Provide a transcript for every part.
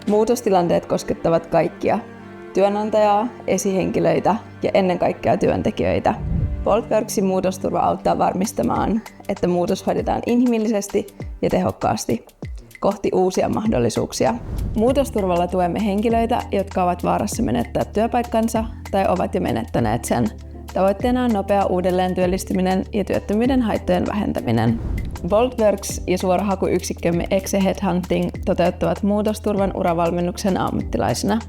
Muutostilanteet koskettavat kaikkia: työnantajaa, esihenkilöitä ja ennen kaikkea työntekijöitä. Boltworksin muutosturva auttaa varmistamaan, että muutos hoidetaan inhimillisesti ja tehokkaasti kohti uusia mahdollisuuksia. Muutosturvalla tuemme henkilöitä, jotka ovat vaarassa menettää työpaikkansa tai ovat jo menettäneet sen. Tavoitteena on nopea uudelleentyöllistyminen ja työttömyyden haittojen vähentäminen. Boltworks ja suorahakuyksikkömme Exe Headhunting toteuttavat muutosturvan uravalmennuksen ammattilaisina.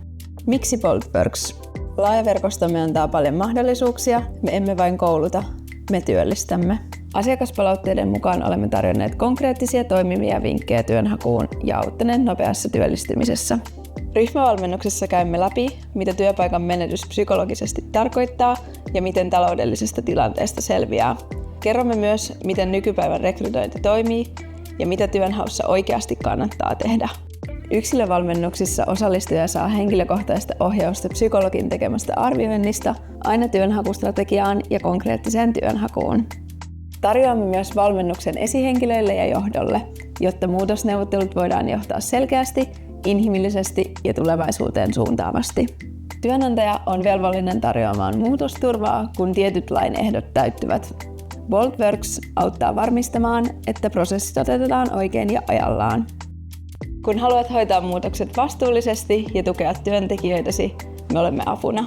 Miksi Boltworks? Laaja verkostomme antaa paljon mahdollisuuksia. Me emme vain kouluta, me työllistämme. Asiakaspalautteiden mukaan olemme tarjonneet konkreettisia toimivia vinkkejä työnhakuun ja auttaneet nopeassa työllistymisessä. Ryhmävalmennuksessa käymme läpi, mitä työpaikan menetys psykologisesti tarkoittaa ja miten taloudellisesta tilanteesta selviää. Kerromme myös, miten nykypäivän rekrytointi toimii ja mitä työnhaussa oikeasti kannattaa tehdä. Yksilövalmennuksissa osallistuja saa henkilökohtaista ohjausta psykologin tekemästä arvioinnista aina työnhakustrategiaan ja konkreettiseen työnhakuun. Tarjoamme myös valmennuksen esihenkilöille ja johdolle, jotta muutosneuvottelut voidaan johtaa selkeästi, inhimillisesti ja tulevaisuuteen suuntaavasti. Työnantaja on velvollinen tarjoamaan muutosturvaa, kun tietyt lain ehdot täyttyvät. Boltworks auttaa varmistamaan, että prosessi toteutetaan oikein ja ajallaan. Kun haluat hoitaa muutokset vastuullisesti ja tukea työntekijöitäsi, me olemme apuna.